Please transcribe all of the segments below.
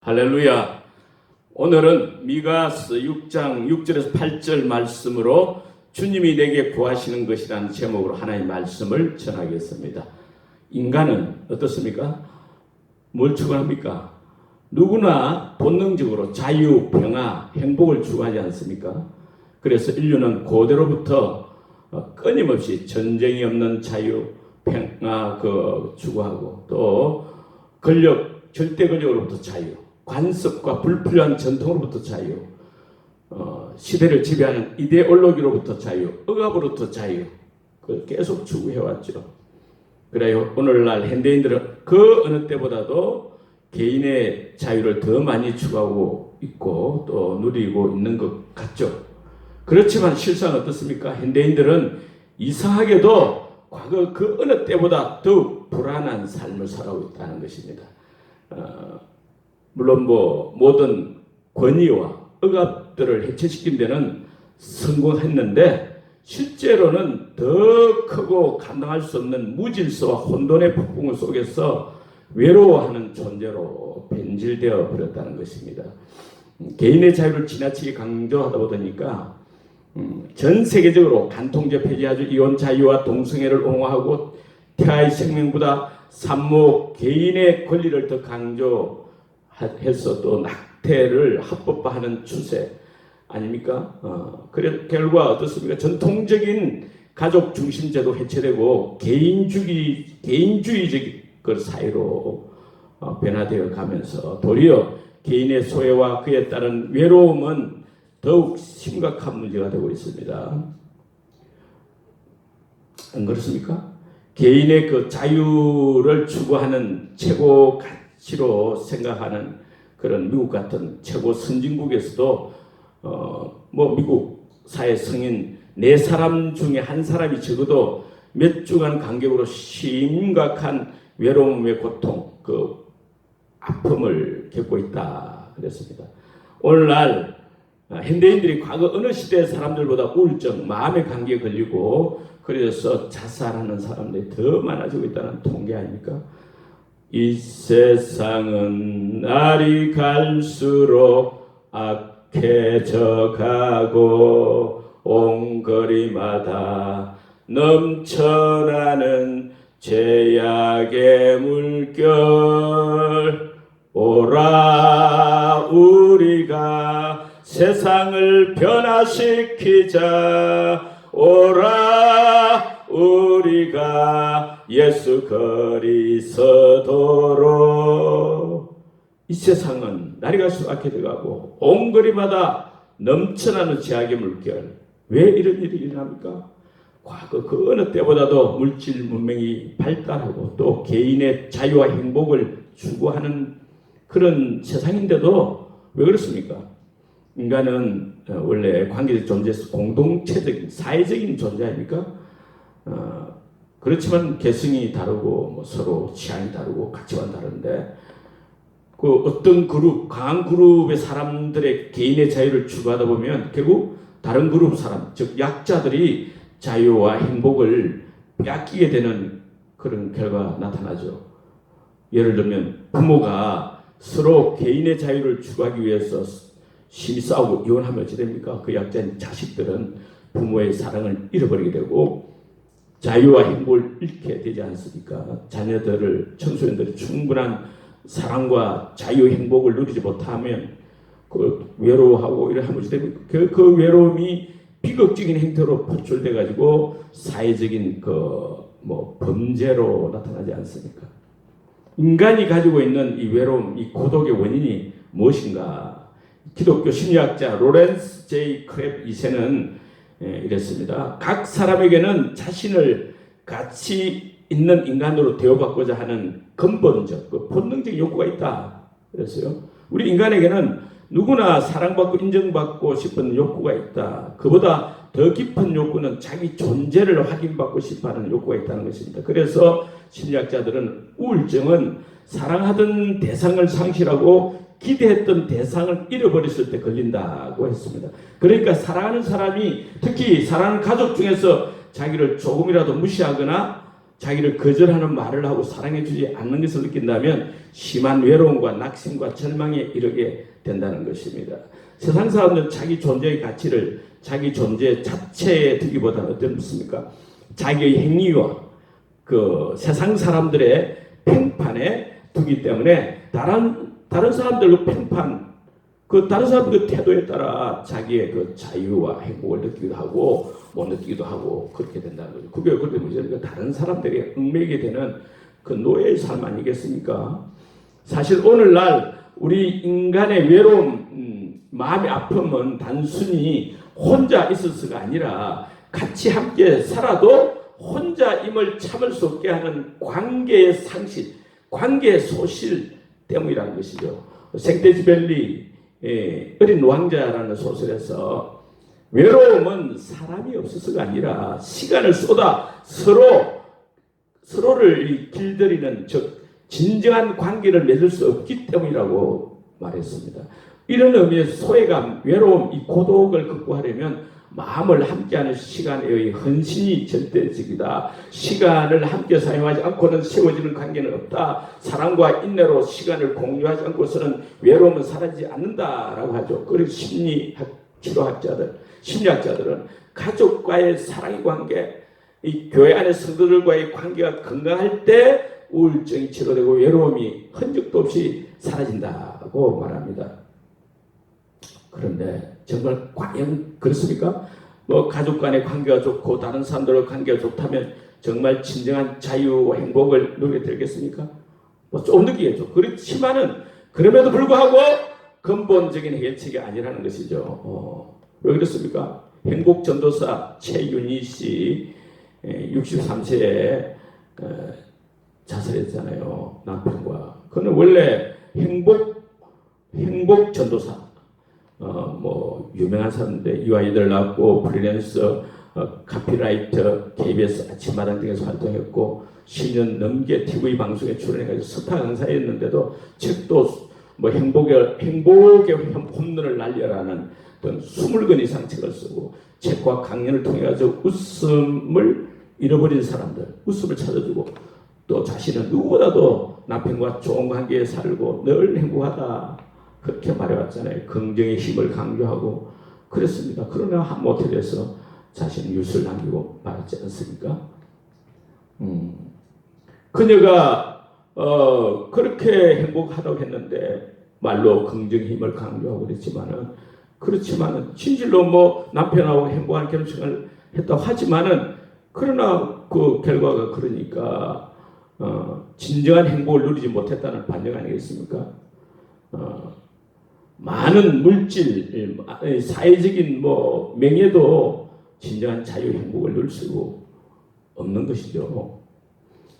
할렐루야. 오늘은 미가서 6장 6절에서 8절 말씀으로 주님이 내게 구하시는 것이라는 제목으로 하나님의 말씀을 전하겠습니다. 인간은 어떻습니까? 뭘 추구합니까? 누구나 본능적으로 자유, 평화, 행복을 추구하지 않습니까? 그래서 인류는 고대로부터 끊임없이 전쟁이 없는 자유, 평화 추구하고 또 권력, 절대 권력으로부터 자유, 관습과 불필요한 전통으로부터 자유, 시대를 지배하는 이데올로기로부터 자유, 억압으로부터 자유, 그걸 계속 추구해왔죠. 그래요. 오늘날 현대인들은 그 어느 때보다도 개인의 자유를 더 많이 추구하고 있고 또 누리고 있는 것 같죠. 그렇지만 실상 어떻습니까? 현대인들은 이상하게도 과거 그 어느 때보다 더욱 불안한 삶을 살아오고 있다는 것입니다. 물론 모든 권위와 억압들을 해체시킨 데는 성공했는데 실제로는 더 크고 감당할 수 없는 무질서와 혼돈의 폭풍 속에서 외로워하는 존재로 변질되어 버렸다는 것입니다. 개인의 자유를 지나치게 강조하다 보니까 전 세계적으로 간통죄 폐지하죠. 이혼 자유와 동성애를 옹호하고 태아의 생명보다 산모 개인의 권리를 더 강조해서 또 낙태를 합법화하는 추세 아닙니까? 그래 결과 어떻습니까? 전통적인 가족 중심 제도 해체되고 개인주의적 그 사회로 변화되어 가면서 도리어 개인의 소외와 그에 따른 외로움은 더욱 심각한 문제가 되고 있습니다. 안 그렇습니까? 개인의 그 자유를 추구하는 최고 가치로 생각하는 그런 미국 같은 최고 선진국에서도 미국 사회 성인 4사람 중에 한 사람이 적어도 몇 주간 간격으로 심각한 외로움의 고통, 그 아픔을 겪고 있다 그랬습니다. 오늘날 현대인들이 과거 어느 시대의 사람들보다 우울증, 마음의 감기에 걸리고 그래서 자살하는 사람들이 더 많아지고 있다는 통계 아닙니까? 이 세상은 날이 갈수록 악해져 가고 온 거리마다 넘쳐나는 죄악의 물결. 오라 우리가 세상을 변화시키자. 오라 우리가 예수 그리스도로. 이 세상은 날이 갈수록 악해져가고 온 거리마다 넘쳐나는 죄악의 물결. 왜 이런 일이 일어납니까? 과거 그 어느 때보다도 물질 문명이 발달하고 또 개인의 자유와 행복을 추구하는 그런 세상인데도 왜 그렇습니까? 인간은 원래 관계적 존재에서 공동체적인 사회적인 존재 아닙니까? 그렇지만 개성이 다르고 서로 취향이 다르고 가치관 다른데 그 어떤 그룹, 강한 그룹의 사람들의 개인의 자유를 추구하다 보면 결국 다른 그룹 사람, 즉 약자들이 자유와 행복을 빼앗기게 되는 그런 결과가 나타나죠. 예를 들면 부모가 서로 개인의 자유를 추구하기 위해서 심히 싸우고 이혼하면 어찌 됩니까? 그 약자인 자식들은 부모의 사랑을 잃어버리게 되고 자유와 행복을 잃게 되지 않습니까? 청소년들이 충분한 사랑과 자유 행복을 누리지 못하면 그 외로워하고 이래 하면 어찌 됩니까? 그 외로움이 비극적인 행태로 표출돼 가지고 사회적인 범죄로 나타나지 않습니까? 인간이 가지고 있는 이 외로움, 이 고독의 원인이 무엇인가? 기독교 심리학자 로렌스 J. 크랩 2세는 이랬습니다. 각 사람에게는 자신을 가치 있는 인간으로 대우받고자 하는 근본적, 본능적인 욕구가 있다. 그랬어요. 우리 인간에게는 누구나 사랑받고 인정받고 싶은 욕구가 있다. 그보다 더 깊은 욕구는 자기 존재를 확인받고 싶어하는 욕구가 있다는 것입니다. 그래서 심리학자들은 우울증은 사랑하던 대상을 상실하고 기대했던 대상을 잃어버렸을 때 걸린다고 했습니다. 그러니까 사랑하는 사람이 특히 사랑하는 가족 중에서 자기를 조금이라도 무시하거나 자기를 거절하는 말을 하고 사랑해주지 않는 것을 느낀다면 심한 외로움과 낙심과 절망에 이르게 된다는 것입니다. 세상 사람들은 자기 존재의 가치를 자기 존재 자체에 두기보다는 어떻습니까? 자기의 행위와 그 세상 사람들의 평판에 두기 때문에 다른 사람들 평판, 다른 사람들 그 태도에 따라 자기의 그 자유와 행복을 느끼기도 하고 못 느끼기도 하고 그렇게 된다는 거죠. 그게 그런데 문제는 다른 사람들에게 얽매이게 되는 그 노예의 삶 아니겠습니까? 사실 오늘날 우리 인간의 외로움, 마음의 아픔은 단순히 혼자 있어서가 아니라 같이 함께 살아도 혼자임을 참을 수 없게 하는 관계의 상실, 관계의 소실 때문이라는 것이죠. 생떼지벨리 어린 왕자라는 소설에서 외로움은 사람이 없어서가 아니라 시간을 쏟아 서로를 길들이는 즉 진정한 관계를 맺을 수 없기 때문이라고 말했습니다. 이런 의미의 소외감, 외로움, 이 고독을 극복하려면 마음을 함께하는 시간의 헌신이 절대적이다. 시간을 함께 사용하지 않고는 세워지는 관계는 없다. 사랑과 인내로 시간을 공유하지 않고서는 외로움은 사라지지 않는다라고 하죠. 그리고 심리학자들은 가족과의 사랑의 관계, 이 교회 안의 성도들과의 관계가 건강할 때 우울증이 치료되고 외로움이 흔적도 없이 사라진다고 말합니다. 그런데 정말 과연 그렇습니까? 가족 간의 관계가 좋고 다른 사람들과 관계가 좋다면 정말 진정한 자유와 행복을 누리게 되겠습니까? 좀 느끼겠죠. 그렇지만은 그럼에도 불구하고 근본적인 해결책이 아니라는 것이죠. 왜 그렇습니까? 행복 전도사 최윤희 씨 63세에 자살했잖아요. 남편과. 그는 원래 행복 전도사. 유명한 사람인데 유아이들 낳았고 프리랜서, 카피라이터, KBS 아침마당 등에서 활동했고 10년 넘게 TV 방송에 출연해가지고 스타 강사였는데도 책도 행복의 홈런을 날려라는 어떤 20권 이상 책을 쓰고 책과 강연을 통해 가지고 웃음을 잃어버린 사람들, 웃음을 찾아주고 또 자신은 누구보다도 남편과 좋은 관계에 살고 늘 행복하다. 그렇게 말해왔잖아요. 긍정의 힘을 강조하고 그랬습니다. 그러나 한 모텔에서 자신은 뉴스를 남기고 말했지 않습니까? 그녀가 그렇게 행복하다고 했는데 말로 긍정의 힘을 강조하고 그렇지만은 진실로 남편하고 행복한 결혼식을 했다고 하지만은 그러나 그 결과가 그러니까 진정한 행복을 누리지 못했다는 반증 아니겠습니까? 많은 물질, 사회적인 명예도 진정한 자유 행복을 누릴 수 없는 것이죠.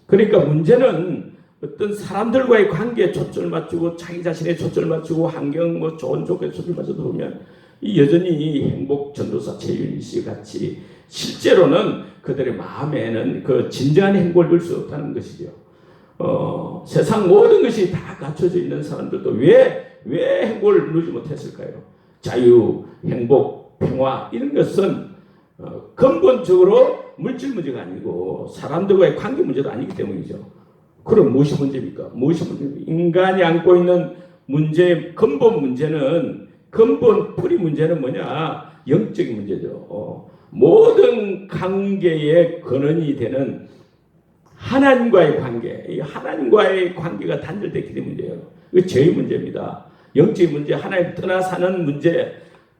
그러니까 문제는 어떤 사람들과의 관계에 초점을 맞추고 자기 자신에 초점을 맞추고 환경 좋은 조건에 초점을 맞춰도 보면 여전히 행복 전도사 최윤희 씨 같이 실제로는 그들의 마음에는 그 진정한 행복을 누릴 수 없다는 것이죠. 세상 모든 것이 다 갖춰져 있는 사람들도 왜 행복을 누리지 못했을까요? 자유, 행복, 평화 이런 것은 근본적으로 물질 문제가 아니고 사람들과의 관계 문제도 아니기 때문이죠. 그럼 무엇이 문제입니까? 인간이 안고 있는 문제의 근본 문제는 뿌리 문제는 뭐냐? 영적인 문제죠. 모든 관계의 근원이 되는 하나님과의 관계, 이 하나님과의 관계가 단절됐기 때문이에요. 이거 죄의 문제입니다. 영적인 문제, 하나님 떠나 사는 문제,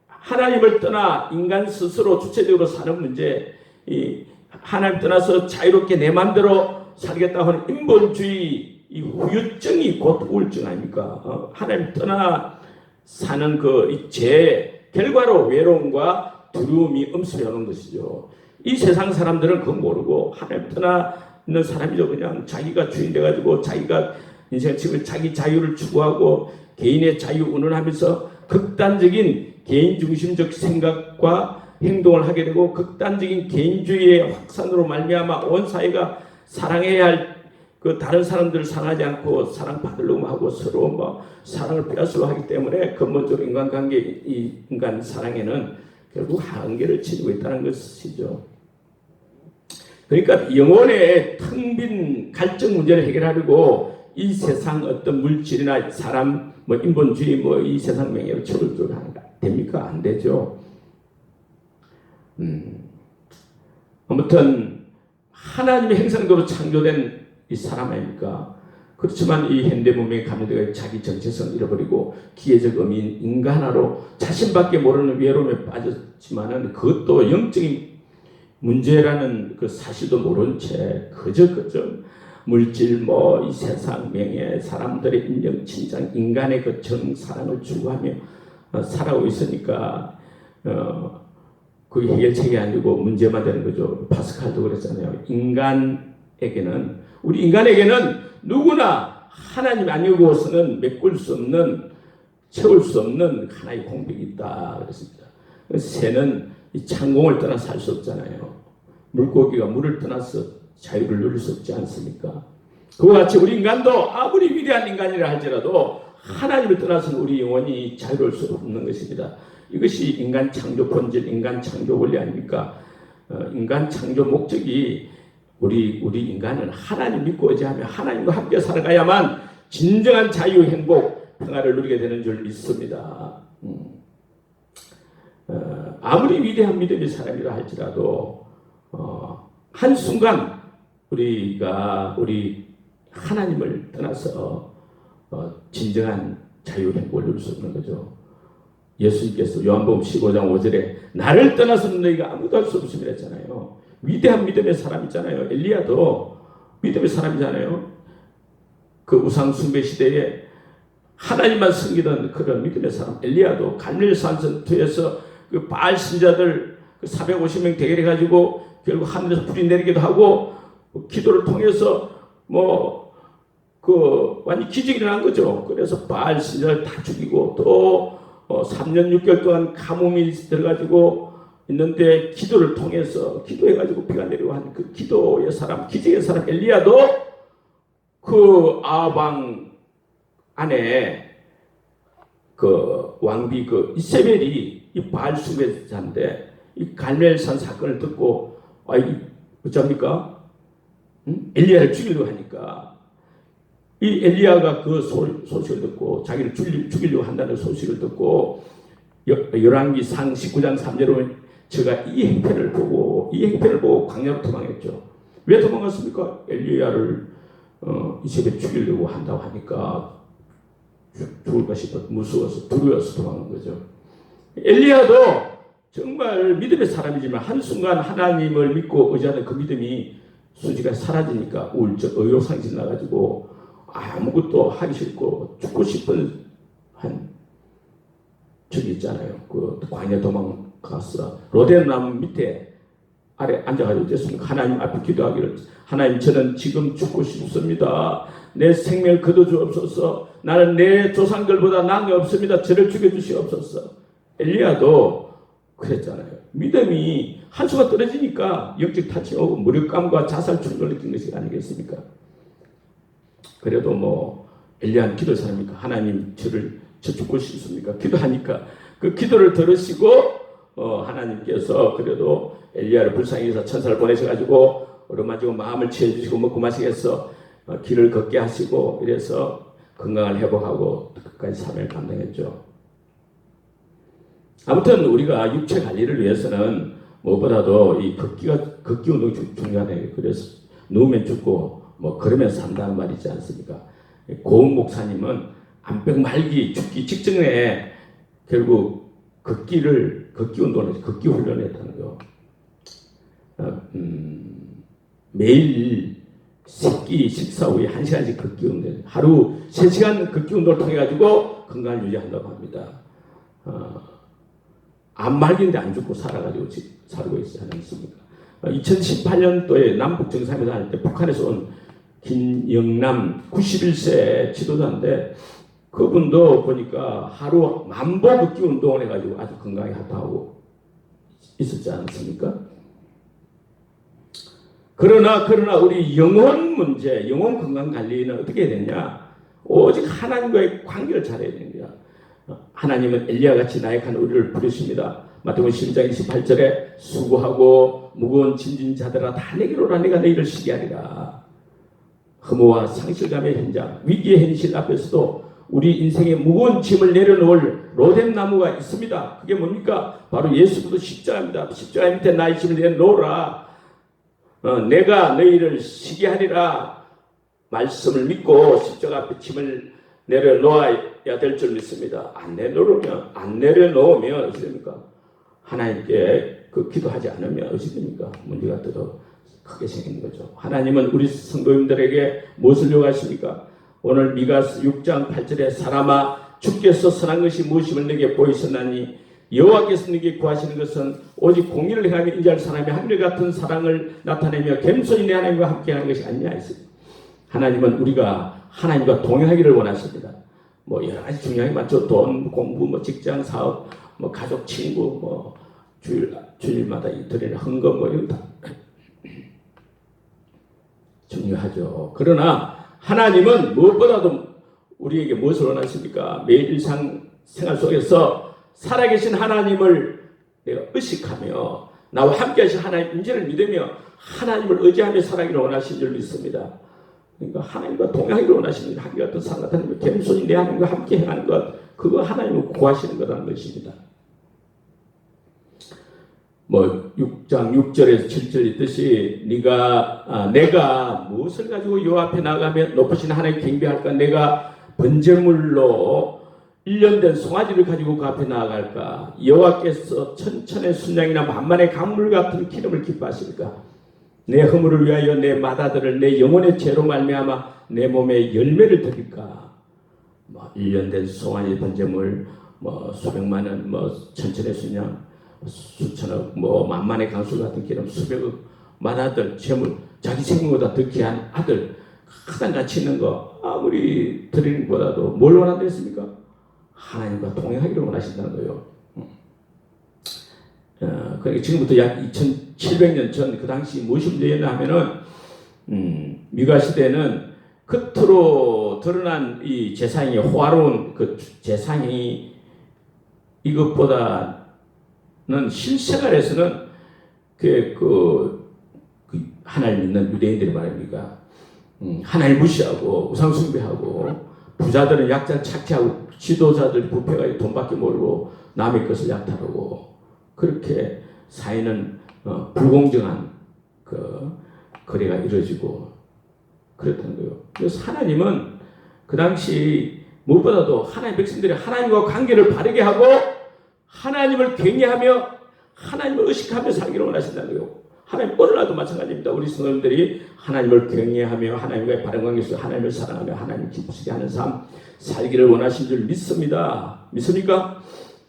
하나님을 떠나 인간 스스로 주체적으로 사는 문제, 이 하나님 떠나서 자유롭게 내 마음대로 살겠다고 하는 인본주의, 이 후유증이 곧 우울증 아닙니까? 하나님 떠나 사는 이 죄 결과로 외로움과 두려움이 엄습해 오는 것이죠. 이 세상 사람들은 그거 모르고 하나님 떠나 있는 사람이죠. 그냥 자기가 주인 돼가지고 자기가 인생 지금 자기 자유를 추구하고 개인의 자유 운운하면서 극단적인 개인 중심적 생각과 행동을 하게 되고 극단적인 개인주의의 확산으로 말미암아 온 사회가 사랑해야 할 다른 사람들을 사랑하지 않고 사랑받으려고 하고 서로 사랑을 빼앗으려고 하기 때문에 근본적으로 인간관계, 이 인간 사랑에는 결국 한계를 치고 있다는 것이죠. 그러니까 영혼의 텅 빈 갈증 문제를 해결하려고 이 세상 어떤 물질이나 사람, 뭐 인본주의, 뭐 이 세상 명예로 채울 줄 됩니까? 안 되죠. 아무튼 하나님의 행상대로 창조된 이 사람 아닙니까? 그렇지만 이 현대 문명의 감염되어 자기 정체성을 잃어버리고 기계적 의미인 인간화로 자신밖에 모르는 외로움에 빠졌지만은 그것도 영적인 문제라는 그 사실도 모른 채 그저 물질 뭐 이 세상 명예 사람들의 인정 친장 인간의 그 정사랑을 추구하며 살아오고 있으니까 그게 해결책이 아니고 문제만 되는 거죠. 파스칼도 그랬잖아요. 우리 인간에게는 누구나 하나님 아니고서는 메꿀 수 없는 채울 수 없는 하나의 공백이 있다 그랬습니다. 새는 이 창공을 떠나 살 수 없잖아요. 물고기가 물을 떠나서 자유를 누릴 수 없지 않습니까? 그와 같이 우리 인간도 아무리 위대한 인간이라 할지라도 하나님을 떠나서는 우리 영혼이 자유로울 수 없는 것입니다. 이것이 인간 창조 본질, 인간 창조 원리 아닙니까? 인간 창조 목적이 우리 인간은 하나님 믿고 의지하며 하나님과 함께 살아가야만 진정한 자유, 행복, 평화를 누리게 되는 줄 믿습니다. 아무리 위대한 믿음의 사람이라 할지라도 한순간 우리 하나님을 떠나서 진정한 자유, 행복을 누릴 수 없는 거죠. 예수님께서 요한복음 15장 5절에 나를 떠나서는 너희가 아무도 할 수 없음이라 했잖아요. 위대한 믿음의 사람 있잖아요. 엘리야도 믿음의 사람이잖아요. 그 우상 숭배 시대에 하나님만 섬기던 그런 믿음의 사람 엘리야도 갈멜산 전투에서 그 바알 신자들 450명 대결해 가지고 결국 하늘에서 불이 내리기도 하고 기도를 통해서 완전 기적이 일어난 거죠. 그래서 바알 신자를 다 죽이고 또 3년 6개월 동안 가뭄이 들어가지고 있는데 기도를 통해서 기도해가지고 비가 내리고 한 그 기도의 사람, 기적의 사람 엘리야도 그 아방 안에 그 왕비 그 이세벨이 이 바알 숭배자인데 이 갈멜산 사건을 듣고 이게 어쩝니까? 엘리야를 죽이려고 하니까 이 엘리야가 그 소식을 듣고 자기를 죽이려고 한다는 소식을 듣고 열왕기 상 19장 3절에 보면 제가 이 행패를 보고 광야로 도망했죠. 왜 도망갔습니까? 엘리야를 이세벨 죽이려고 한다고 하니까 죽을까 싶어 무서워서 두려워서 도망간 거죠. 엘리야도 정말 믿음의 사람이지만 한순간 하나님을 믿고 의지하는 그 믿음이 수지가 사라지니까 우울증, 의욕상실 나가지고 아무것도 하기 싫고 죽고 싶은 한 적이 있잖아요. 그 광야 도망가서 로데나무 밑에 아래 앉아가지고 됐습니까? 하나님 앞에 기도하기를 하나님 저는 지금 죽고 싶습니다. 내 생명을 거둬주옵소서. 나는 내 조상들보다 나은 없습니다. 저를 죽여주시옵소서. 엘리야도 그랬잖아요. 믿음이 한수가 떨어지니까 영적 타치가 오고 무력감과 자살 충동을 느낀 것이 아니겠습니까? 그래도 엘리야는 기도 사람이니까 하나님 저 죽고 싶습니까? 기도하니까 그 기도를 들으시고 하나님께서 그래도 엘리야를 불쌍히 여기서 천사를 보내셔가지고 어루만지고 마음을 채워주시고 먹고 마시겠어 길을 걷게 하시고 이래서 건강을 회복하고 끝까지 사명을 감당했죠. 아무튼 우리가 육체 관리를 위해서는 무엇보다도 이 걷기 운동이 중요하네요. 그래서 누우면 죽고 걸으면서 산다는 말이 있지 않습니까? 고은 목사님은 암병 말기 죽기 직전에 결국 걷기 운동을 걷기 훈련을 했다는 거. 매일 식기 식사 후에 1시간씩 걷기 운동, 하루 3시간 걷기 운동을 통해 가지고 건강을 유지한다고 합니다. 안 말기인데 안 죽고 살아가지고 살고 있지 않습니까? 2018년도에 남북 정상회담 할 때 북한에서 온 김영남 91세 지도자인데 그분도 보니까 하루 10,000보 걷기 운동을 해가지고 아주 건강에 하다하고 있었지 않습니까? 그러나 우리 영혼 문제, 영혼 건강 관리는 어떻게 해야 되냐? 오직 하나님과의 관계를 잘해야 됩니다. 하나님은 엘리야같이 나약한 우리를 부르십니다. 마태복음 12장 28절에 수고하고 무거운 짐진 자들아 다 내게로 오라 내가 너희를 쉬게 하리라. 허무와 상실감의 현장, 위기의 현실 앞에서도 우리 인생의 무거운 짐을 내려놓을 로뎀 나무가 있습니다. 그게 뭡니까? 바로 예수 그리스도 십자가입니다. 십자가 밑에 나의 짐을 내려놓으라. 내가 너희를 쉬게 하리라. 말씀을 믿고 십자가 앞에 짐을 내려놓아야 될 줄 믿습니다. 안 내려놓으면 어찌 됩니까? 하나님께 기도하지 않으면 어찌 됩니까? 문제가 더 크게 생기는 거죠. 하나님은 우리 성도님들에게 무엇을 요구하십니까? 오늘 미가서 6장 8절에 사람아 주께서 선한 것이 무엇임을 내게 보이셨나니 여호와께서 내게 구하시는 것은 오직 공의를 행하며 인자할 사람이 한결같은 사랑을 나타내며 겸손히 내 하나님과 함께하는 것이 아니냐 했습니다. 하나님은 우리가 하나님과 동행하기를 원하십니다. 여러 가지 중요한 게 많죠. 돈, 공부, 직장, 사업, 가족, 친구, 주일마다 드리는 헌금 이런 다 중요하죠. 그러나 하나님은 무엇보다도 우리에게 무엇을 원하십니까? 매일 일상생활 속에서 살아계신 하나님을 내가 의식하며 나와 함께 하신 하나님 인재를 믿으며 하나님을 의지하며 살아가기를 원하시는 줄 믿습니다. 그러니까 하나님과 동행하기를 원하십니다. 하나님 같은 사람 같은 겸손히 내 하나님과 함께 행하는 것, 그거 하나님을 구하시는 거라는 것입니다. 6장 6절에서 7절 있듯이 내가 무엇을 가지고 요 앞에 나가면 높으신 하나님 경배할까? 내가 번제물로 1년 된 송아지를 가지고 그 앞에 나아갈까? 여호와께서 천천의 순양이나 만만의 강물 같은 기름을 기뻐하실까? 내 허물을 위하여 내 맏아들을 내 영혼의 죄로 말미암아 내 몸에 열매를 드릴까? 1년 된 송아지 번제물 수백만 원 천천의 순양 수천억 만만의 강술 같은 기름 수백억 맏아들 재물 자기 생명보다 더 귀한 아들 가장 가치 있는 거 아무리 드리는 것보다도 뭘 원한댔습니까? 하나님과 동행하기를 원하신다는 거예요. 그러니까 지금부터 약 2700년 전 그 당시 무엇이 문제였나 하면은 미가 시대는 겉으로 드러난 이 제사장이 호화로운 그 제사장이 이것보다는 실생활에서는 하나님 믿는 유대인들이 말입니까? 하나님 무시하고 우상 숭배하고 부자들은 약자를 착취하고 지도자들 부패가 돈밖에 모르고 남의 것을 약탈하고 그렇게 사회는 불공정한 거래가 이루어지고 그랬다는 거예요. 그래서 하나님은 그 당시 무엇보다도 하나님 백성들이 하나님과 관계를 바르게 하고 하나님을 경외하며 하나님을 의식하며 살기를 원하신다는 거예요. 하나님 오늘날도 마찬가지입니다. 우리 성도님들이 하나님을 경외하며 하나님과의 바른 관계 속에 하나님을 사랑하며 하나님을 기쁘시게 하는 삶 살기를 원하신 줄 믿습니다. 믿습니까?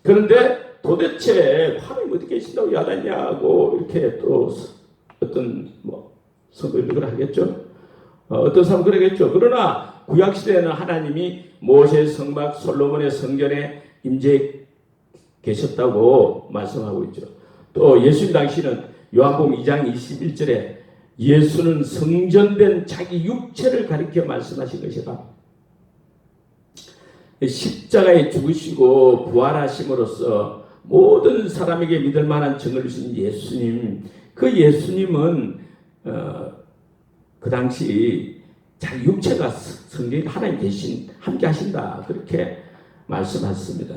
그런데 도대체 하나님 어디 계신다고 야단냐고 이렇게 또 어떤 성도들이 그걸 하겠죠. 어떤 사람은 그러겠죠. 그러나 구약시대에는 하나님이 모세의 성막 솔로몬의 성전에 임재 계셨다고 말씀하고 있죠. 또 예수님 당시는 요한복음 2장 21절에 예수는 성전된 자기 육체를 가리켜 말씀하신 것이다. 십자가에 죽으시고 부활하심으로써 모든 사람에게 믿을 만한 증을 주신 예수님, 그 예수님은 그 당시 자기 육체가 성전에 하나님 대신 함께 하신다 그렇게 말씀하셨습니다.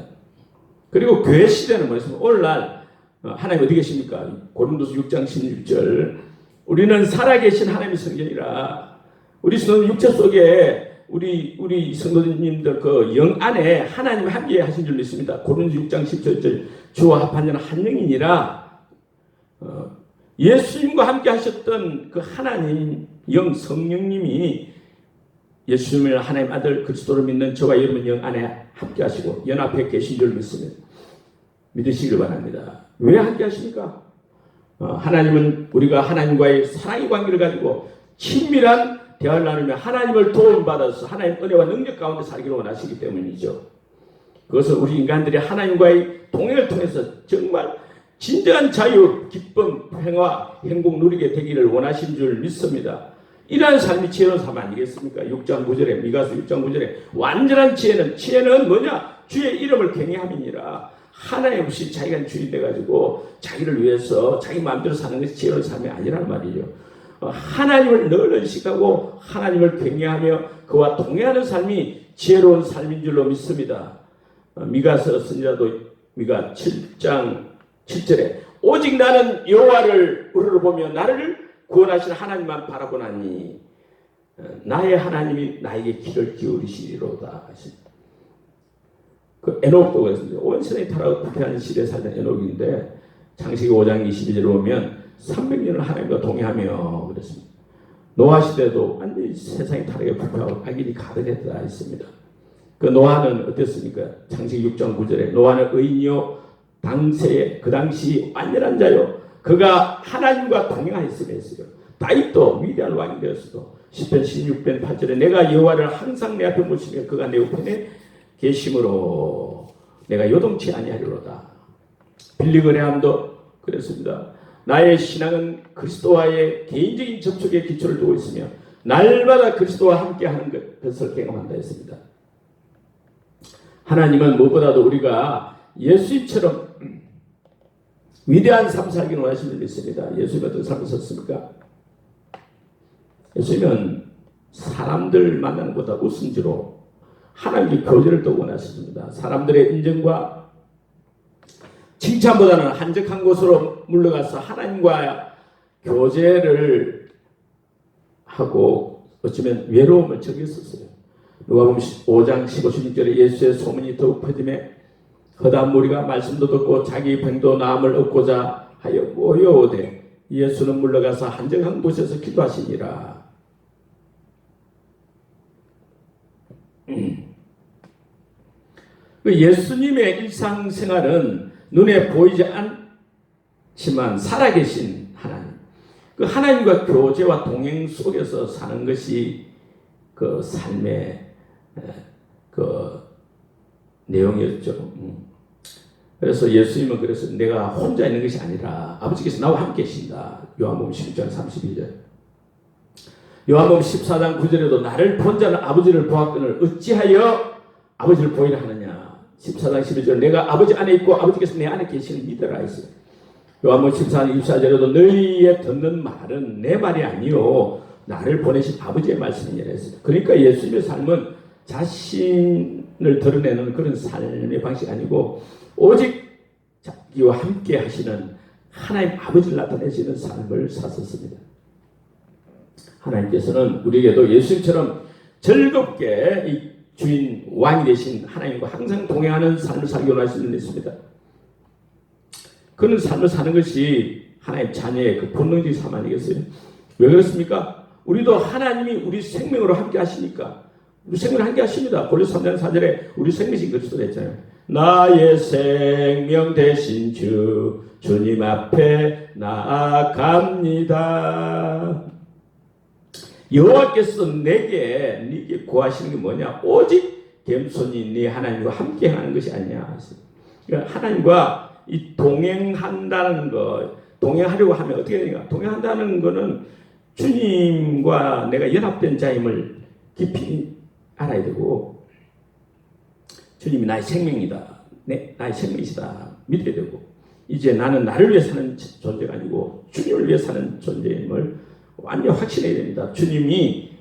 그리고 교회 시대는 뭐였습니까? 오늘날 하나님 어디 계십니까? 고린도서 6장 16절 우리는 살아계신 하나님의 성전이라 우리 성도님 육체 속에 우리 성도님들 그 영 안에 하나님 함께 하신 줄 믿습니다. 고린도서 6장 17절 주와 합한 자는 한 영이니라. 예수님과 함께 하셨던 그 하나님 영 성령님이 예수님을 하나님 아들 그리스도를 믿는 저와 여러분 영 안에 함께 하시고 연합해 계신 줄 믿습니다. 믿으시길 바랍니다. 왜 함께 하십니까? 하나님은 우리가 하나님과의 사랑의 관계를 가지고 친밀한 대화를 나누며 하나님을 도움받아서 하나님 은혜와 능력 가운데 살기를 원하시기 때문이죠. 그것은 우리 인간들이 하나님과의 동행을 통해서 정말 진정한 자유, 기쁨, 평화, 행복 누리게 되기를 원하신 줄 믿습니다. 이러한 삶이 지혜로운 삶 아니겠습니까? 6장 9절에 미가서 6장 9절에 완전한 지혜는 뭐냐? 주의 이름을 경외함이니라. 하나님 없이 자기가 주인 돼가지고 자기를 위해서 자기 마음대로 사는 것이 지혜로운 삶이 아니란 말이죠. 하나님을 늘 의식하고 하나님을 경외하며 그와 동행하는 삶이 지혜로운 삶인 줄로 믿습니다. 미가서 선지자도 미가 7장 7절에 오직 나는 여호와를 우러러보며 나를 구원하신 하나님만 바라보나니 나의 하나님이 나에게 귀를 기울이시리로다. 그 에녹도 그랬습니다. 온 세상이 타락하고 부패하는 시대에 살던 에녹인데 창세기 5장 22절에 보면 300년을 하나님과 동행하며 그랬습니다. 노아 시대도 완전히 세상이 타락에 부패하고 악인이 가득했다 했습니다. 그 노아는 어땠습니까? 창세기 6장 9절에 노아는 의인이요 그 당시 완전한 자요 그가 하나님과 동행하였으며 했어요. 다윗도 위대한 왕이 되었어도 시편 16편 8절에 내가 여호와를 항상 내 앞에 모시며 그가 내 우편에 계심으로 내가 요동치 아니하리로다. 빌리 그레함도 그랬습니다. 나의 신앙은 그리스도와의 개인적인 접촉에 기초를 두고 있으며 날마다 그리스도와 함께하는 것을 경험한다 했습니다. 하나님은 무엇보다도 우리가 예수님처럼 위대한 삶 살기를 원하시는 믿습니다. 예수님 어떤 삶을 썼습니까? 예수님은 사람들 만나는 것보다 우선지로 하나님께 교제를 더 원하셨습니다. 사람들의 인정과 칭찬보다는 한적한 곳으로 물러가서 하나님과 교제를 하고 어쩌면 외로움을 즐겼었어요. 누가복음 5장 15, 16절에 예수의 소문이 더욱 퍼지매 허다한 무리가 말씀도 듣고 자기 병도 나음을 얻고자 하여 모여오되 예수는 물러가서 한적한 곳에서 기도하시니라. 예수님의 일상생활은 눈에 보이지 않지만 살아계신 하나님, 그 하나님과 교제와 동행 속에서 사는 것이 그 삶의 그 내용이었죠. 그래서 예수님은 그래서 내가 혼자 있는 것이 아니라 아버지께서 나와 함께 계신다. 요한복음 10장 32절. 요한복음 14장 9절에도 나를 본 자는 아버지를 보았거늘 어찌하여 아버지를 보이라 하느냐. 14장 11절 내가 아버지 안에 있고 아버지께서 내 안에 계시는 믿으라 했어요. 요한복음 14장 24절에도 너희의 듣는 말은 내 말이 아니요 나를 보내신 아버지의 말씀이니라 했어요. 그러니까 예수님의 삶은 자신을 드러내는 그런 삶의 방식이 아니고 오직 자기와 함께 하시는 하나님 아버지를 나타내시는 삶을 사셨습니다. 하나님께서는 우리에게도 예수님처럼 즐겁게 이 주인 왕이 되신 하나님과 항상 동행하는 삶을 살기 원하시는 것입니다. 그런 삶을 사는 것이 하나님 자녀의 그 본능적인 삶 아니겠어요? 왜 그렇습니까? 우리도 하나님이 우리 생명으로 함께 하시니까 우리 생명을 함께 하십니다. 고린도서 3장 4절에 우리 생명이신 그리스도 했잖아요. 나의 생명 되신 주님 앞에 나아갑니다. 여호와께서 네게 구하시는 게 뭐냐? 오직 겸손히 네 하나님과 함께 하는 것이 아니냐. 그러니까 하나님과 이 동행한다는 것, 동행하려고 하면 어떻게 되는가? 동행한다는 것은 주님과 내가 연합된 자임을 깊이 알아야 되고, 주님이 나의 생명이다, 나의 생명이시다 믿어야 되고, 이제 나는 나를 위해 사는 존재가 아니고 주님을 위해 사는 존재임을 완전히 확신해야 됩니다. 주님이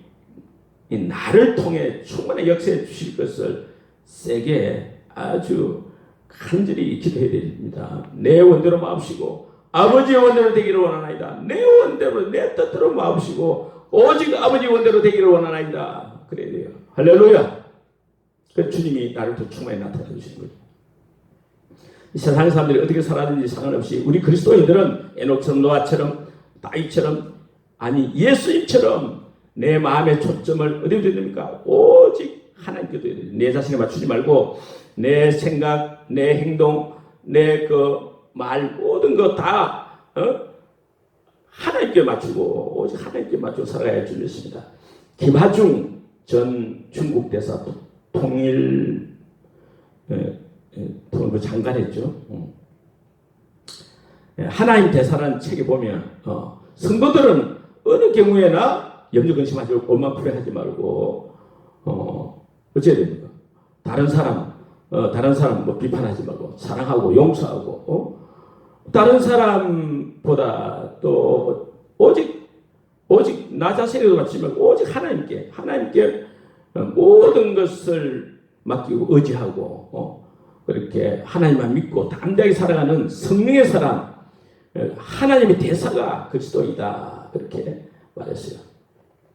나를 통해 충분히 역사해 주실 것을 세게 아주 간절히 기도해야 됩니다. 내 원대로 마옵시고 아버지의 원대로 되기를 원하나이다. 내 원대로 내 뜻대로 마옵시고 오직 아버지 원대로 되기를 원하나이다. 그래야 돼요. 할렐루야. 그 주님이 나를 더 충만히 나타내 주시는 거죠. 이 세상 사람들이 어떻게 살았는지 상관없이 우리 그리스도인들은 에녹처럼 노아처럼 다윗처럼 아니 예수님처럼 내 마음의 초점을 어디에 둬야 됩니까? 오직 하나님께 둬야 돼요. 내 자신에 맞추지 말고 내 생각, 내 행동, 내 그 말 모든 거 다 하나님께 맞추고 오직 하나님께 맞추고 살아야 할 줄 믿습니다. 김하중 전 중국 대사 통일 장관했죠. 하나님 대사라는 책에 보면 성도들은 어느 경우에나 염려 근심하지 말고 오만 불행하지 말고 어째야 됩니까? 다른 사람 다른 사람 뭐 비판하지 말고 사랑하고 용서하고 다른 사람보다 또 오직 나 자신에도 맞지 말고 오직 하나님께 모든 것을 맡기고 의지하고 그렇게 하나님만 믿고 담대하게 살아가는 성령의 사람, 하나님의 대사가 그리스도이다 그렇게 말했어요.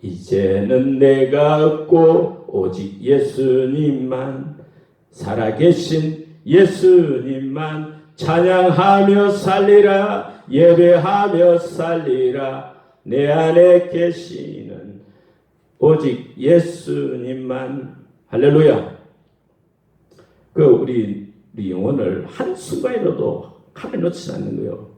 이제는 내가 없고 오직 예수님만, 살아계신 예수님만 찬양하며 살리라, 예배하며 살리라. 내 안에 계시는 오직 예수님만. 할렐루야. 우리 영혼을 한순간이라도 하늘 놓치지 않는 거예요.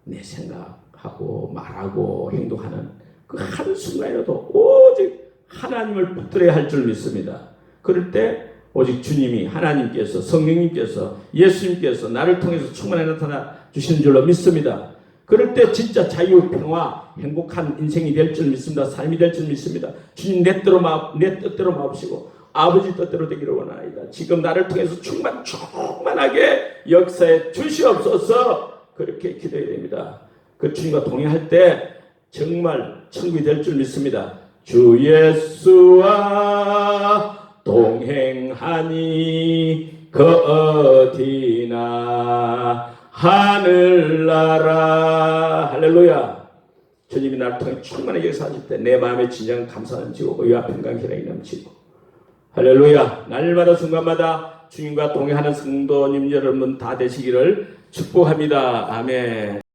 내 생각하고 말하고 행동하는 그 한순간이라도 오직 하나님을 붙들어야 할 줄 믿습니다. 그럴 때 오직 주님이, 하나님께서, 성령님께서, 예수님께서 나를 통해서 충만하게 나타나 주시는 줄로 믿습니다. 그럴 때 진짜 자유, 평화, 행복한 인생이 될 줄 믿습니다. 삶이 될 줄 믿습니다. 주님 내 뜻대로 마옵시고 아버지 뜻대로 되기를 원하나이다. 지금 나를 통해서 충만하게 역사해 주시옵소서. 그렇게 기도해야 됩니다. 그 주님과 동행할 때 정말 천국이 될 줄 믿습니다. 주 예수와 동행하니 그 어디나 하늘나라. 할렐루야. 주님이 나를 통해 충만하게 역사하실 때 내 마음에 진정 감사 넘치고 의와 평강 희락이 넘치고, 할렐루야. 날마다 순간마다 주님과 동행하는 성도님 여러분 다 되시기를 축복합니다. 아멘.